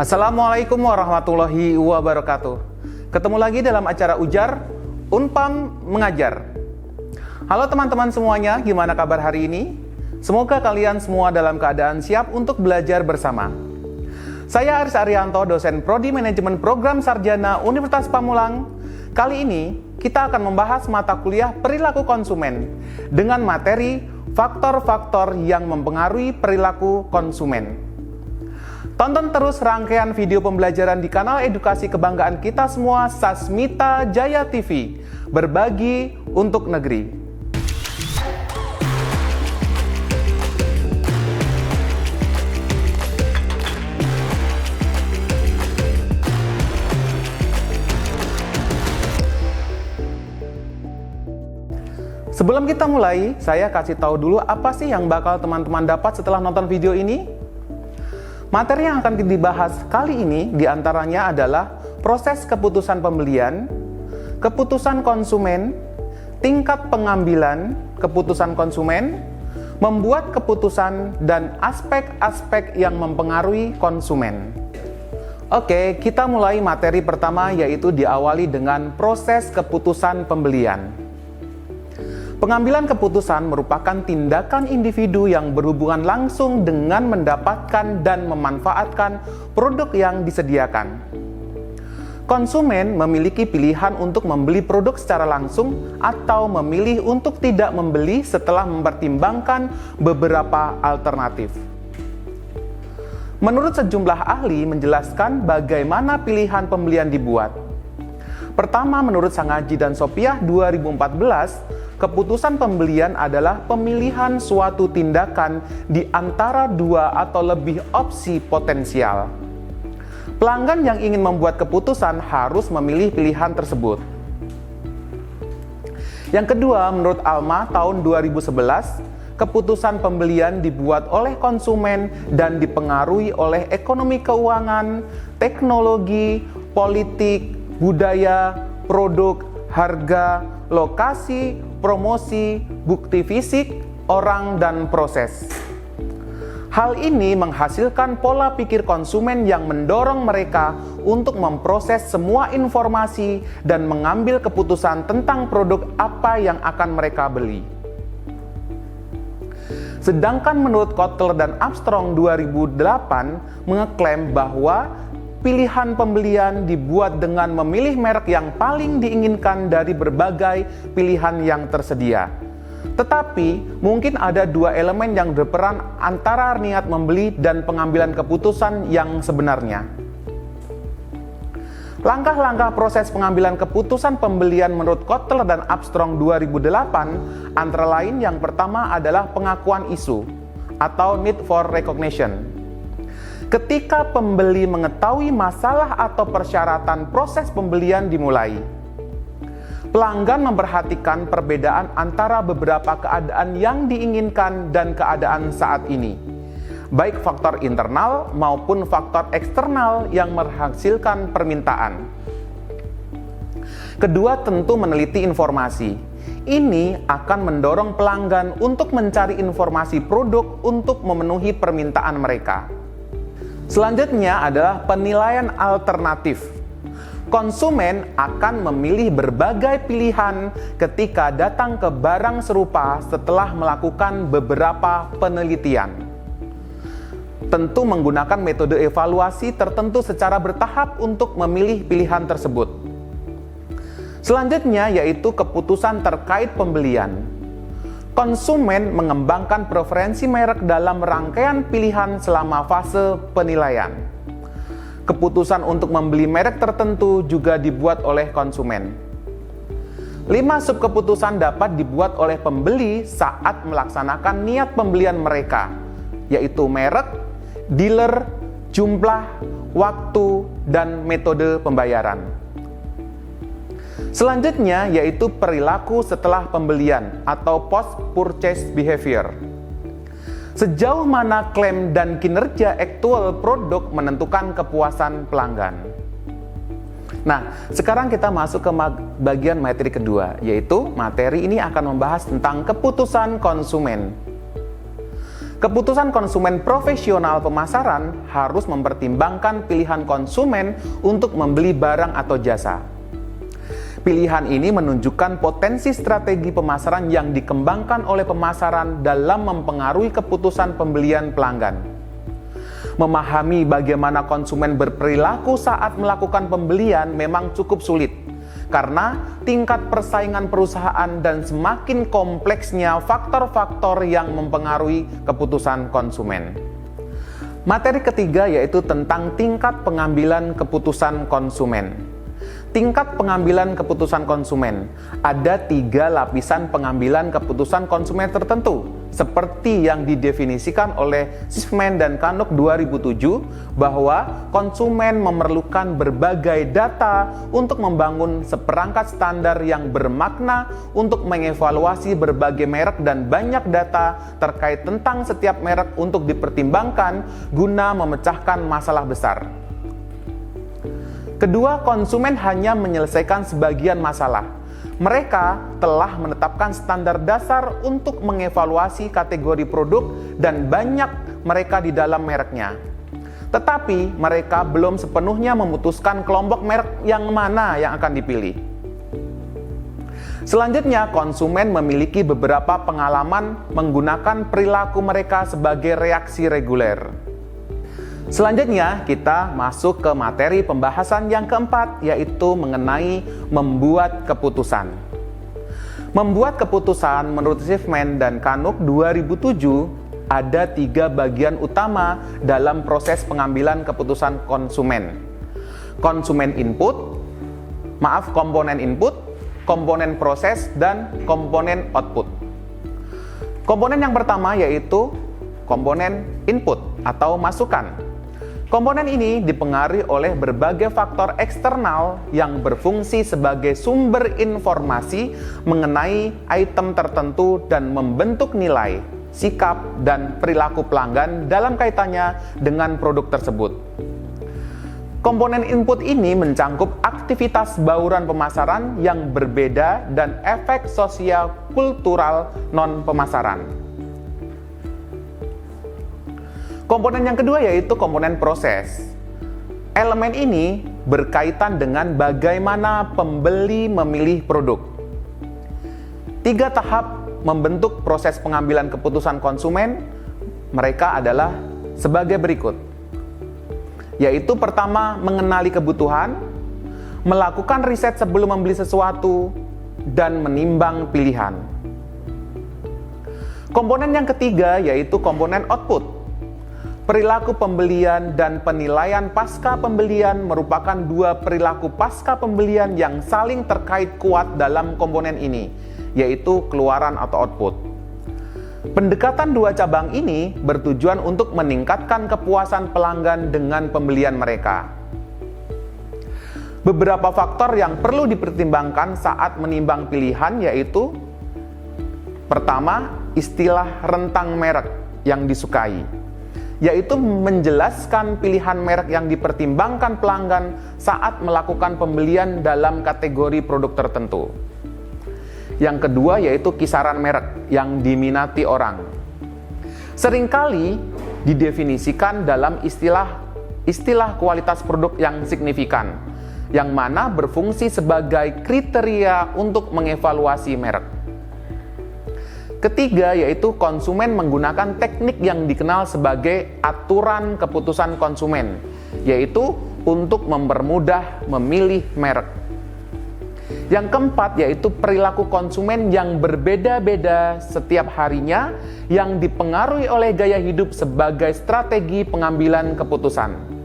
Assalamualaikum warahmatullahi wabarakatuh. Ketemu lagi dalam acara Ujar, Unpam Mengajar. Halo teman-teman semuanya, gimana kabar hari ini? Semoga kalian semua dalam keadaan siap untuk belajar bersama. Saya Aris Arianto, dosen Prodi Manajemen Program Sarjana Universitas Pamulang. Kali ini kita akan membahas mata kuliah perilaku konsumen dengan materi faktor-faktor yang mempengaruhi perilaku konsumen. Tonton terus rangkaian video pembelajaran di kanal edukasi kebanggaan kita semua, Sasmita Jaya TV, berbagi untuk negeri. Sebelum kita mulai, saya kasih tahu dulu apa sih yang bakal teman-teman dapat setelah nonton video ini. Materi yang akan dibahas kali ini diantaranya adalah proses keputusan pembelian, keputusan konsumen, tingkat pengambilan keputusan konsumen, membuat keputusan, dan aspek-aspek yang mempengaruhi konsumen. Oke, kita mulai materi pertama, yaitu diawali dengan proses keputusan pembelian. Pengambilan keputusan merupakan tindakan individu yang berhubungan langsung dengan mendapatkan dan memanfaatkan produk yang disediakan. Konsumen memiliki pilihan untuk membeli produk secara langsung atau memilih untuk tidak membeli setelah mempertimbangkan beberapa alternatif. Menurut sejumlah ahli menjelaskan bagaimana pilihan pembelian dibuat. Pertama, menurut Sangaji dan Sopiah 2014, keputusan pembelian adalah pemilihan suatu tindakan di antara dua atau lebih opsi potensial. Pelanggan yang ingin membuat keputusan harus memilih pilihan tersebut. Yang kedua, menurut Alma tahun 2011, keputusan pembelian dibuat oleh konsumen dan dipengaruhi oleh ekonomi keuangan, teknologi, politik, budaya, produk, harga, lokasi, promosi, bukti fisik, orang, dan proses. Hal ini menghasilkan pola pikir konsumen yang mendorong mereka untuk memproses semua informasi dan mengambil keputusan tentang produk apa yang akan mereka beli. Sedangkan menurut Kotler dan Armstrong 2008 mengeklaim bahwa pilihan pembelian dibuat dengan memilih merek yang paling diinginkan dari berbagai pilihan yang tersedia. Tetapi, mungkin ada dua elemen yang berperan antara niat membeli dan pengambilan keputusan yang sebenarnya. Langkah-langkah proses pengambilan keputusan pembelian menurut Kotler dan Armstrong 2008 antara lain yang pertama adalah pengakuan isu atau need for recognition. Ketika pembeli mengetahui masalah atau persyaratan proses pembelian dimulai, pelanggan memperhatikan perbedaan antara beberapa keadaan yang diinginkan dan keadaan saat ini, baik faktor internal maupun faktor eksternal yang menghasilkan permintaan. Kedua, tentu meneliti informasi. Ini akan mendorong pelanggan untuk mencari informasi produk untuk memenuhi permintaan mereka. Selanjutnya adalah penilaian alternatif. Konsumen akan memilih berbagai pilihan ketika datang ke barang serupa setelah melakukan beberapa penelitian. Tentu menggunakan metode evaluasi tertentu secara bertahap untuk memilih pilihan tersebut. Selanjutnya yaitu keputusan terkait pembelian. Konsumen mengembangkan preferensi merek dalam rangkaian pilihan selama fase penilaian. Keputusan untuk membeli merek tertentu juga dibuat oleh konsumen. 5 subkeputusan dapat dibuat oleh pembeli saat melaksanakan niat pembelian mereka, yaitu merek, dealer, jumlah, waktu, dan metode pembayaran. Selanjutnya yaitu perilaku setelah pembelian atau post-purchase behavior. Sejauh mana klaim dan kinerja aktual produk menentukan kepuasan pelanggan. Nah, sekarang kita masuk ke bagian materi kedua, yaitu materi ini akan membahas tentang keputusan konsumen. Keputusan konsumen profesional pemasaran harus mempertimbangkan pilihan konsumen untuk membeli barang atau jasa. Pilihan ini menunjukkan potensi strategi pemasaran yang dikembangkan oleh pemasaran dalam mempengaruhi keputusan pembelian pelanggan. Memahami bagaimana konsumen berperilaku saat melakukan pembelian memang cukup sulit, karena tingkat persaingan perusahaan dan semakin kompleksnya faktor-faktor yang mempengaruhi keputusan konsumen. Materi ketiga yaitu tentang tingkat pengambilan keputusan konsumen. Tingkat pengambilan keputusan konsumen. Ada 3 lapisan pengambilan keputusan konsumen tertentu, seperti yang didefinisikan oleh Schiffman dan Canuck 2007, bahwa konsumen memerlukan berbagai data untuk membangun seperangkat standar yang bermakna untuk mengevaluasi berbagai merek dan banyak data terkait tentang setiap merek untuk dipertimbangkan guna memecahkan masalah besar. Kedua, konsumen hanya menyelesaikan sebagian masalah. Mereka telah menetapkan standar dasar untuk mengevaluasi kategori produk dan banyak mereka di dalam mereknya. Tetapi mereka belum sepenuhnya memutuskan kelompok merek yang mana yang akan dipilih. Selanjutnya, konsumen memiliki beberapa pengalaman menggunakan perilaku mereka sebagai reaksi reguler. Selanjutnya, kita masuk ke materi pembahasan yang keempat, yaitu mengenai membuat keputusan. Membuat keputusan menurut Schiffman dan Canuck 2007 ada 3 bagian utama dalam proses pengambilan keputusan konsumen. Komponen input, komponen proses, dan komponen output. Komponen yang pertama yaitu komponen input atau masukan. Komponen ini dipengaruhi oleh berbagai faktor eksternal yang berfungsi sebagai sumber informasi mengenai item tertentu dan membentuk nilai, sikap, dan perilaku pelanggan dalam kaitannya dengan produk tersebut. Komponen input ini mencangkup aktivitas bauran pemasaran yang berbeda dan efek sosial kultural non-pemasaran. Komponen yang kedua yaitu komponen proses. Elemen ini berkaitan dengan bagaimana pembeli memilih produk. 3 tahap membentuk proses pengambilan keputusan konsumen, mereka adalah sebagai berikut. Yaitu pertama, mengenali kebutuhan, melakukan riset sebelum membeli sesuatu, dan menimbang pilihan. Komponen yang ketiga yaitu komponen output. Perilaku pembelian dan penilaian pasca pembelian merupakan 2 perilaku pasca pembelian yang saling terkait kuat dalam komponen ini, yaitu keluaran atau output. Pendekatan 2 cabang ini bertujuan untuk meningkatkan kepuasan pelanggan dengan pembelian mereka. Beberapa faktor yang perlu dipertimbangkan saat menimbang pilihan yaitu: pertama, istilah rentang merek yang disukai, yaitu menjelaskan pilihan merek yang dipertimbangkan pelanggan saat melakukan pembelian dalam kategori produk tertentu. Yang kedua yaitu kisaran merek yang diminati orang. Seringkali didefinisikan dalam istilah kualitas produk yang signifikan, yang mana berfungsi sebagai kriteria untuk mengevaluasi merek. Ketiga yaitu konsumen menggunakan teknik yang dikenal sebagai aturan keputusan konsumen, yaitu untuk mempermudah memilih merek. Yang keempat yaitu perilaku konsumen yang berbeda-beda setiap harinya yang dipengaruhi oleh gaya hidup sebagai strategi pengambilan keputusan.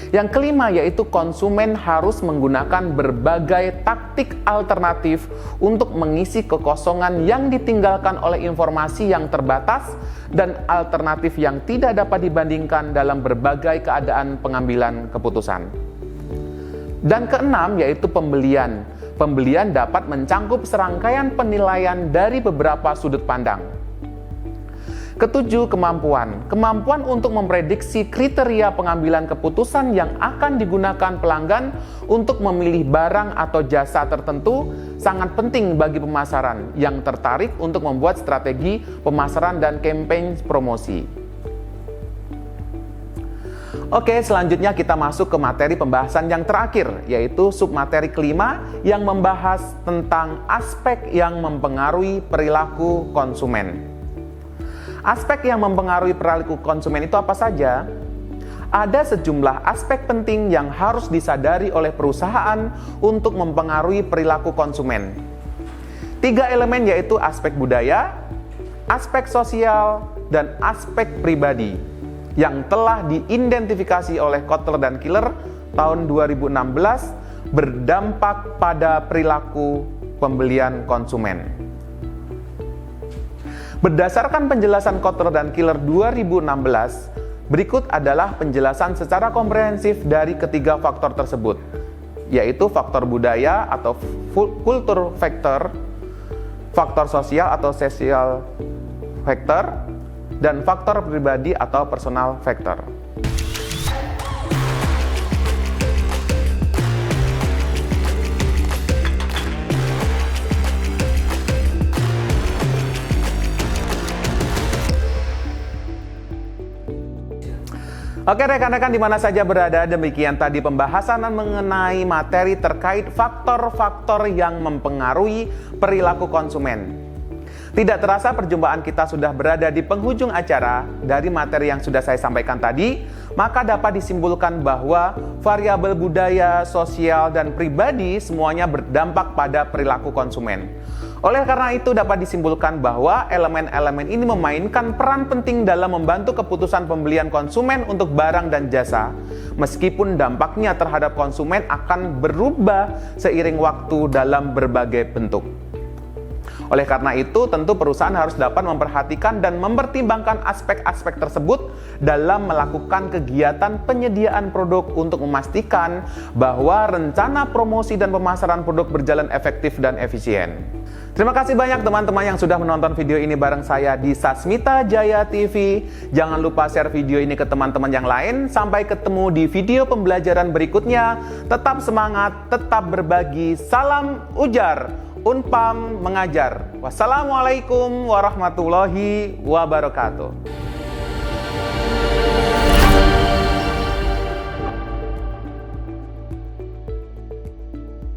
Yang kelima yaitu konsumen harus menggunakan berbagai taktik alternatif untuk mengisi kekosongan yang ditinggalkan oleh informasi yang terbatas dan alternatif yang tidak dapat dibandingkan dalam berbagai keadaan pengambilan keputusan. Dan keenam yaitu pembelian. Pembelian dapat mencangkup serangkaian penilaian dari beberapa sudut pandang. Ketujuh, kemampuan. Kemampuan untuk memprediksi kriteria pengambilan keputusan yang akan digunakan pelanggan untuk memilih barang atau jasa tertentu sangat penting bagi pemasaran yang tertarik untuk membuat strategi pemasaran dan campaign promosi. Oke, selanjutnya kita masuk ke materi pembahasan yang terakhir, yaitu submateri kelima yang membahas tentang aspek yang mempengaruhi perilaku konsumen. Aspek yang mempengaruhi perilaku konsumen itu apa saja? Ada sejumlah aspek penting yang harus disadari oleh perusahaan untuk mempengaruhi perilaku konsumen. 3 elemen yaitu aspek budaya, aspek sosial, dan aspek pribadi yang telah diidentifikasi oleh Kotler dan Killer tahun 2016 berdampak pada perilaku pembelian konsumen. Berdasarkan penjelasan Kotler dan Killer 2016, berikut adalah penjelasan secara komprehensif dari ketiga faktor tersebut, yaitu faktor budaya atau culture factor, faktor sosial atau social factor, dan faktor pribadi atau personal factor. Oke rekan-rekan di mana saja berada, demikian tadi pembahasan mengenai materi terkait faktor-faktor yang mempengaruhi perilaku konsumen. Tidak terasa perjumpaan kita sudah berada di penghujung acara. Dari materi yang sudah saya sampaikan tadi, maka dapat disimpulkan bahwa variabel budaya, sosial, dan pribadi semuanya berdampak pada perilaku konsumen. Oleh karena itu dapat disimpulkan bahwa elemen-elemen ini memainkan peran penting dalam membantu keputusan pembelian konsumen untuk barang dan jasa, meskipun dampaknya terhadap konsumen akan berubah seiring waktu dalam berbagai bentuk. Oleh karena itu, tentu perusahaan harus dapat memperhatikan dan mempertimbangkan aspek-aspek tersebut dalam melakukan kegiatan penyediaan produk untuk memastikan bahwa rencana promosi dan pemasaran produk berjalan efektif dan efisien. Terima kasih banyak teman-teman yang sudah menonton video ini bareng saya di Sasmita Jaya TV. Jangan lupa share video ini ke teman-teman yang lain. Sampai ketemu di video pembelajaran berikutnya. Tetap semangat, tetap berbagi. Salam ujar. Unpam mengajar. Wassalamualaikum warahmatullahi wabarakatuh.